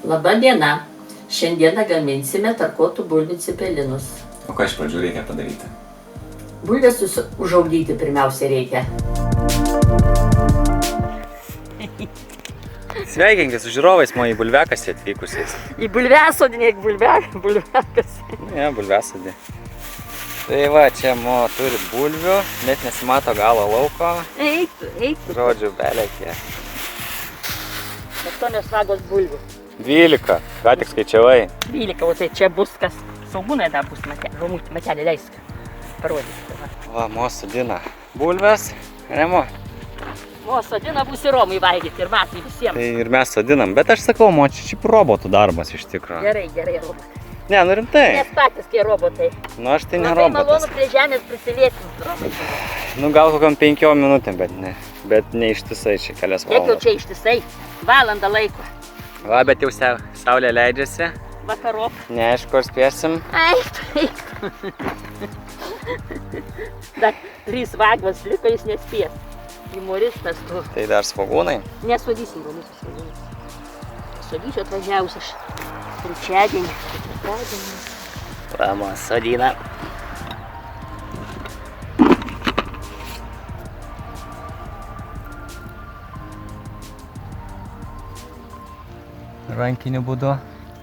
Labą dieną. Šiandieną gaminsime tarkuotų bulvių cepelinus. O ką iš pradžių reikia padaryti? Bulvės užaugdyti pirmiausia reikia. Sveikinkis su žiūrovais, mano į bulviakasį atvykusiais. Į bulviasodinį, bulviakas. Ne, bulviasodį. Tai va, čia mo turi bulvių, net nesimato galo lauko. Eik. Žodžiu, belekė. 8 vagos bulvių. 12, ką tik skaičiavai. 12, o tai čia bus kas. Saugūnai dar bus matelė, leisk. Parodyti. Va, mo sodina bulves. Remo. O, sodina bus ir Romai valgyti ir matai visiems. Tai ir mes sodinam, bet aš sakau, mo, čia šiaip robotų darbas iš tikro. Gerai, robotai. Ne, nu rimtai. Mes patys tie robotai. Nu, aš tai ne Labai robotas. malonu prie žemės prisiliesti robotai. Nu, gal kokiam 5 minutėm, bet ne ištisai čia kelias Kiek jau valandas. čia ištisai? Valandą laiko. Va, bet jau saulė leidžiasi. Vakarop. Neaišku, ar spėsim. Taip. Dar 3 vagos liko, jis nespės. Humoristas tu. Tai dar svogūnai. Nesudysim, galbūt svogūnus. Sudysiu atvažiavus aš trečiadienį. Vamos, sodina. Rankiniu būdu.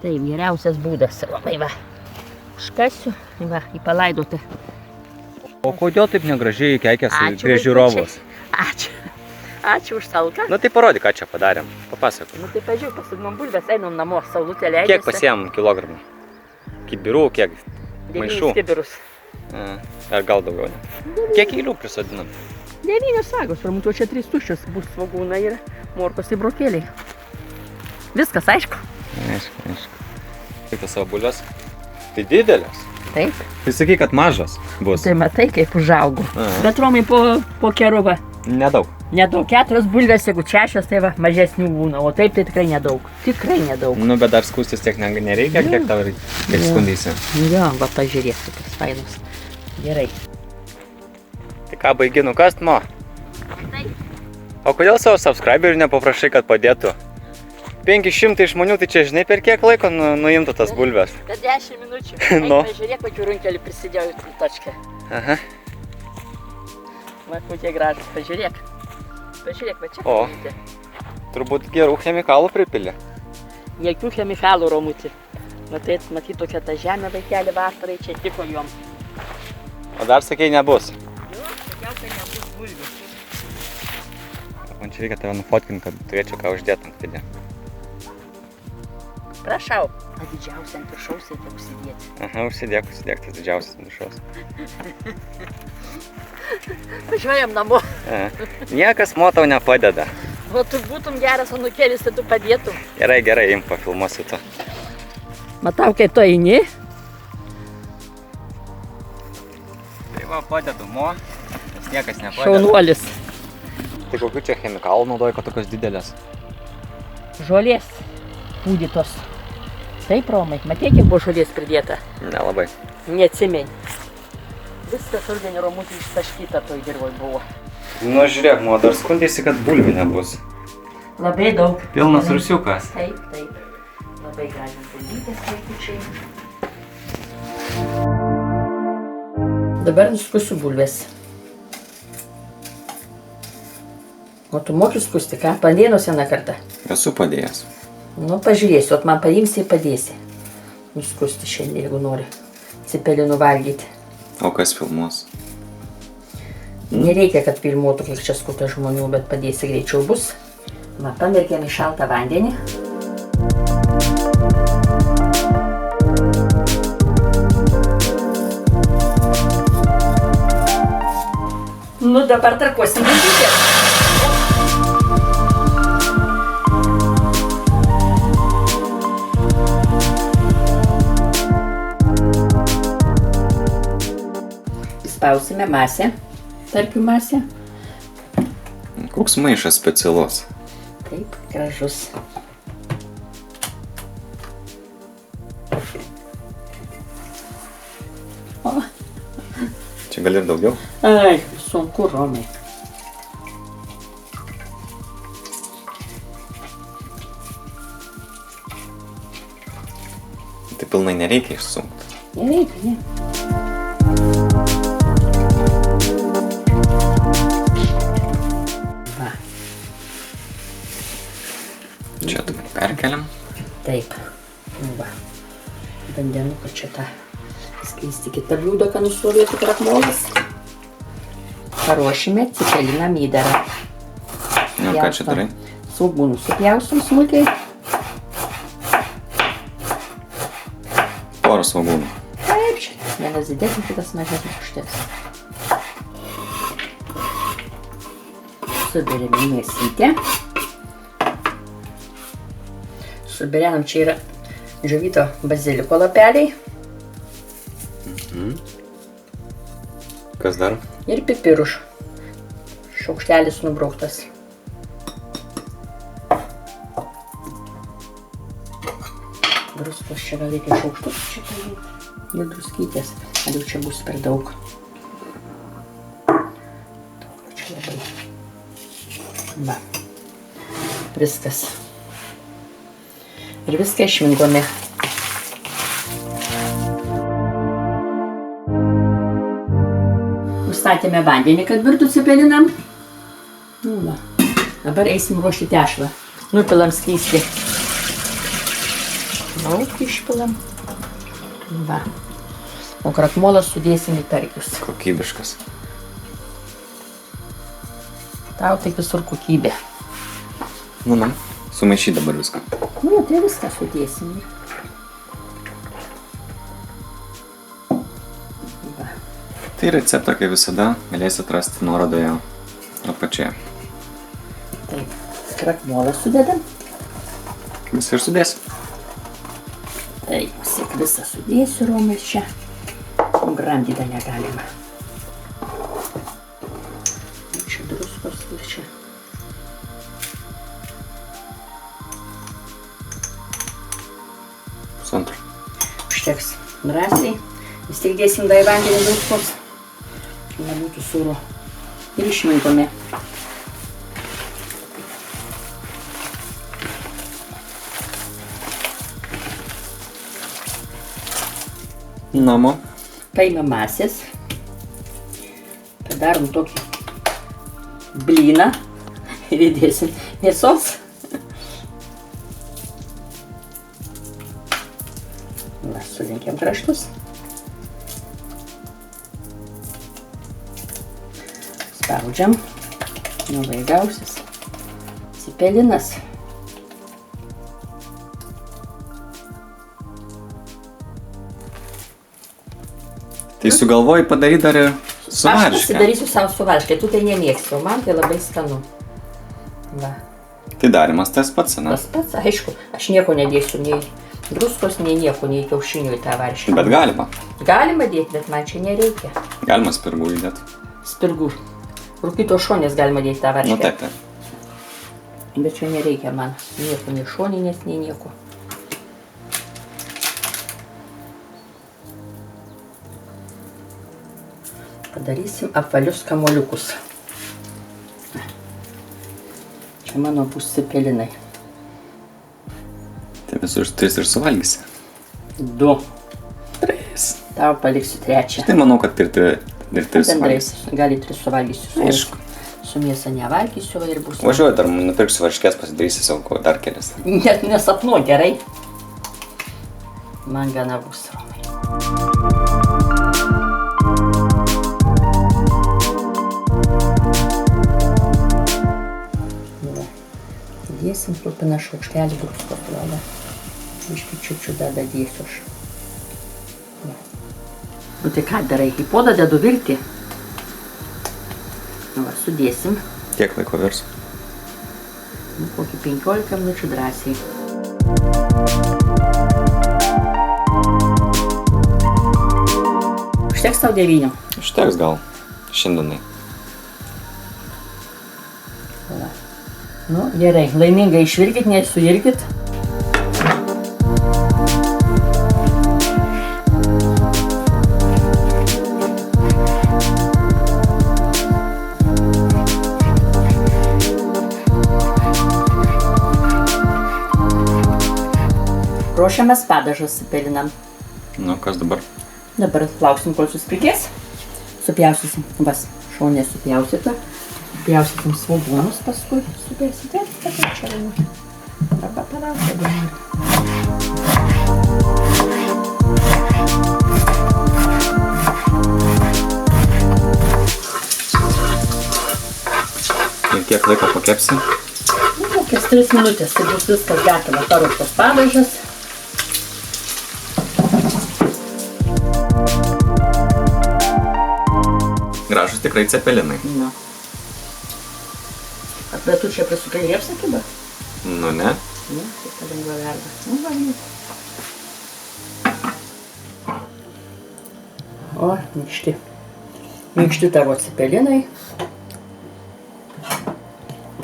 Taip, geriausias būdas. Labai va. Užkasiu, va, į palaidotą. O kodėl taip negražiai keikės Ačiū, prie žiūrovus? Ačiū už talką. Nu tai parodyk, ką čia padarėm. Papasakok. Nu tai pažiūrėk, pasidom bulvės, einam namo, saulutė leidžiasi. Kiek pasiėmėm kilogramų? Kibirų, kiek? 9 maišų? kibirus. Ar gal daugiau ne? Kiek eilių prisodinam? 9 vagos, pramutu, čia 3 tuščios bus svogūnai ir morkos ir brokėliai. Viskas, aišku? Aišku. Kaip tas savo bulves? Tai didelės. Taip. Tai sakai, kad mažas bus. Tai matai, kaip užaugo. Bet Romai po keruvą. Nedaug. Nedaug, 4 bulvės, jeigu 6, tai va, mažesnių būna, o taip tai tikrai nedaug. Tikrai nedaug. Nu, bet dar skūstis tiek nereikia, kiek tau kiek skundysi. Jo, va, pažiūrėk, kokios fainos. Gerai. Tai ką, baigi nukast, mo? Taip. O kodėl savo subscriberių nepaprašai, kad padėtų? 500 žmonių, tai čia žinai per kiek laiko nuimtų tas bulves? Per 10 minučių. Nu. Pažiūrėk, kokių runkelį prisidėjau į točką. Aha. Va, kokie gražus, pažiūrėk. Pažiūrėk, va čia. O. Turbūt gerų chemikalų pripilė. Jokių chemikalų, Romutį. Matyt, tokia ta žemė vaikelį vasarai čia tiko jom. O dar sakei, nebus. Jo, sakiausiai nebus bulvių. Man čia reikia tave nufotkinti, kad turėčiau ką uždėti ant video. Prašau. A didžiausia ant viršaus reikia užsidėti. Aha, užsidėk, tas didžiausias ant viršaus. Važiuojam namo. Niekas mo tau nepadeda. O tu būtum geras anukėlis, tai tu padėtum. Gerai, imk pafilmuosiu tu. Matau, kaip tu eini. Tai va, padedu mo, nes niekas nepadeda. Šaunuolis. Tai kokių čia chemikalų naudoji, kad tokios didelės? Žolės pūdytos. Taip, Romai, matė, kiek buvo žolės pridėta? Nelabai. Neatsimeni. Viskas rudenį Romutį ištaškyta toj dirvoj buvo. Nu, žiūrėk, mo, dar skundėsi, kad bulvių nebus. Labai daug. Pilnas rusiukas. Taip. Labai gražios bulvytės vaikučiai. Dabar nuskusiu bulvės. O tu moki skusti, ką? Padėnos vieną kartą? Esu padėjęs. Nu, pažiūrėsiu, o man paimsi ir padėsi. Nuskusti šiandien, jeigu nori cepelinų valgyti. O kas filmuos? Nereikia, kad filmuotų, kiek čia skuta žmonių, bet padėsi greičiau bus. Va, pamerkiam į šaltą vandenį. Nu, dabar tarkuosim bulvytės. Įspausime masę, tarkių masę. Koks maišas specialus? Taip, gražus. O. Čia gali ir daugiau? Ai, sunku, Romai. pilnai nereikia išsunkti. Nereikia, ne. Va. Čia tu perkeliam. Taip. Nu va. Vandenuką čia tą skleisti kitą bliūdą, kad nusrovėtų krakmolas. Paruošime cepelinam įdarą. Nu, ką čia darai? Svogūnus supjausim smulkiai. Porą svogūnų. Taip, čia. Vienas didesnis, kitas mažesnis užteks. Suberiame mėsytę. Suberiam, čia yra džiovito baziliko lapeliai Kas dar? ir pipirų. Šaukštelis nubrauktas. Druskos čia gal reikia šaukštus, čia pažiūrėti. Ir druskytės. Ar jau čia bus per daug? Čia labai. Va. Viskas. Ir viską išminkome. Užstatėme vandenį, kad virtų cepelinam. Nu, va. Dabar eisim ruošti tešlą. Nupilam skystį. Daug išpilam. Va. O krakmolą sudėsim į tarkius. Kokybiškas. Tau taip visur kokybė. Nu, sumaišy dabar viską. Nu, tai viską sudėsim. Va. Tai receptą, kaip visada, galėsit rasti nuorodoje apačioje. Taip. Krakmolą sudedam. Visą ir sudėsiu. Taip, visą sudėsiu, Romai, čia. Grandydą negalima. Čia druskos ir čia. Pusantro. Užteks drąsiai. Vis tiek dėsim dar į vandenį druskos. Čia nebūtų sūro. Ir išminkome. Namo. Paimam masės. Padarom tokį blyną. Ir įdėsim mėsos. Va, sulinkiam kraštus. Spaudžiam. Nuvaigausis. Cepelinas. Tai sugalvoji padaryti dar ir su Aš varške. pasidarysiu savo su varške. Tu tai nemėgsti, o man tai labai skanu. Va. Tai darimas tas pats, ne? Tas pats, aišku, aš nieko nedėsiu, nei druskos, nei nieko, nei kiaušinių į tą varškę. Bet galima. Galima dėti, bet man čia nereikia. Galima spirgų įdėti. Spirgų. Rūkytos šonės galima dėti tą varškę. Nu taip, taip. Bet čia nereikia man nieko, nei šoninės, nei nieko. Padarysim apvalius kamuoliukus. Čia mano bus cepelinai. Tai visus 3 ir suvalgysi. 2. 3. Tau paliksiu 3. Tai manau, kad ir 3 Bendrai, suvalgysi. gali 3 suvalgysiu. Aišku. Su mėsa nevalgysiu ir bus. Važiuoju, dar nupirksiu varškės, pasidarysi savo dar kelias. Net nesapnuo, gerai. Man gana bus, Romai. Va. Dėsim trupiną šaukštelį druskos duoda. Iški čiučiu dar dėsiu aš. Va. Nu tai ką darai, į puodą dedu virti. Va, sudėsim. Kiek laiko virs? Nu, kokį 15 minučių drąsiai. Užteks tau 9. Užteks gal šiandienai. Va. Nu, gerai, laimingai išvirkit, nesuirkit. ruošiamės padažas cepelinam. Nu, kas dabar? Dabar lauksim, kol suspigės. Supjausysim, vas, šaunė supjausyta. Supjausysim svogūnus paskui. Supjausytė, tai čia rainu. Arba parausia, dabar. Ir kiek laiko pakepsi? Nu, kokias 3 minutės, tai bus viskas gatava, paruoštas padažas. Gražus tikrai cepelinai. Nu. Bet tu čia prisukai liepsą kibą? Nu, ne. Ne, tai palengva verda. Nu, valgyt. O, minkšti. Minkšti tavo cepelinai.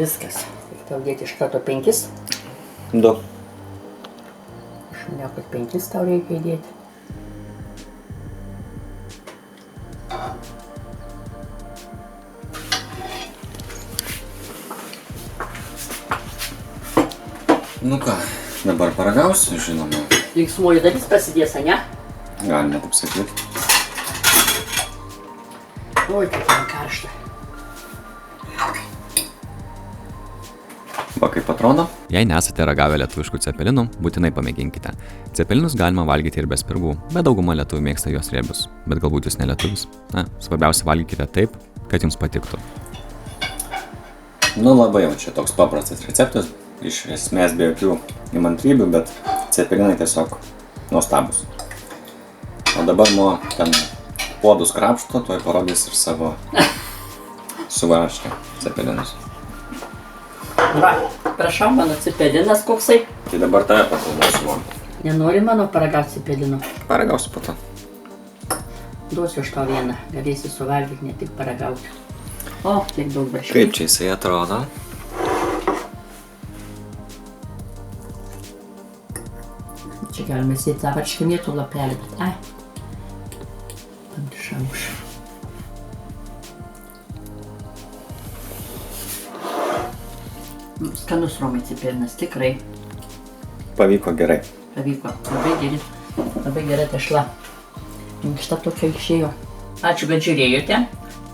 Viskas. Tik tau dėti iš karto 5. 2. Aš maniau, kad 5 tau reikia įdėti. Nu ką, dabar paragausiu, žinoma. Linksmoji dalis prasidės, ne? Galime taip sakyti. Oi, kaip man karšta. Va kaip atrodo? Jei nesate ragavę lietuviškų cepelinų, būtinai pamėginkite. Cepelinus galima valgyti ir be spirgų, bet dauguma lietuvių mėgsta juos riebius. Bet galbūt jūs ne lietuvis. Na, svarbiausia valgykite taip, kad jums patiktų. Nu labai jau čia toks paprastas receptas. Iš esmės be jokių įmantrybių, bet cepelinai tiesiog nuostabus. O dabar nuo ten puodus krapšto, tuoj parodys ir savo suvarškę cepelinus. Va, prašau, mano cepelinas koksai. Tai dabar tave pakalbosiu. Nenori mano paragauti cepelino? Paragausiu po to. Duosiu aš tau vieną, galėsi suvalgyti, ne tik paragauti. O, kiek daug braškių. Kaip čia jisai atrodo? Čia galima sėti tą varškinėtų lapelį, bet ai. Šamuš. Skanus Romai cepelinas, tikrai. Pavyko gerai. Pavyko, labai gera tešla. Minkšta tokia išėjo. Ačiū, kad žiūrėjote.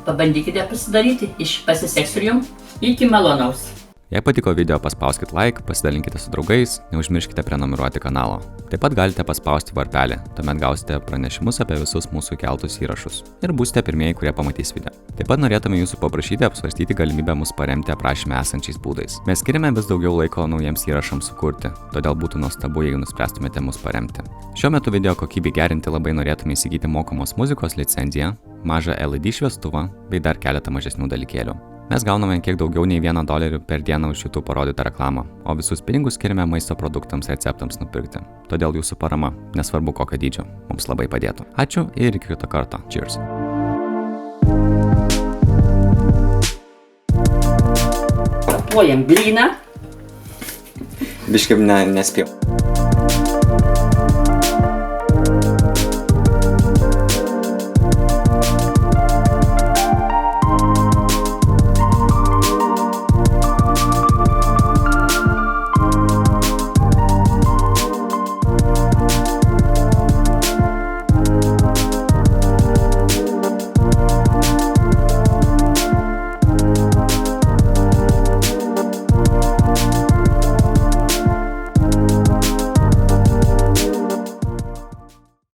Pabandykite pasidaryti, pasiseks ir jums. Iki malonaus. Jei patiko video, paspauskite like, pasidalinkite su draugais, neužmirškite prenumeruoti kanalo. Taip pat galite paspausti varpelį, tuomet gausite pranešimus apie visus mūsų keltus įrašus ir būsite pirmieji, kurie pamatys video. Taip pat norėtume jūsų paprašyti apsvarstyti galimybę mus paremti aprašyme esančiais būdais. Mes skiriame vis daugiau laiko naujiems įrašams sukurti, todėl būtų nuostabu, jeigu nuspręstumėte mus paremti. Šiuo metu video kokybei gerinti labai norėtume įsigyti mokamos muzikos licenciją, mažą LED šviestuvą bei dar keletą mažesnių dalykėlių. Mes gauname kiek daugiau nei $1 per dieną už šitų parodytą reklamą, o visus pinigus skiriame maisto produktams receptams nupirkti. Todėl jūsų parama, nesvarbu kokio dydžio, mums labai padėtų. Ačiū ir iki kito karto. Cheers. Kapuojam blyną. Biškai nespėjau.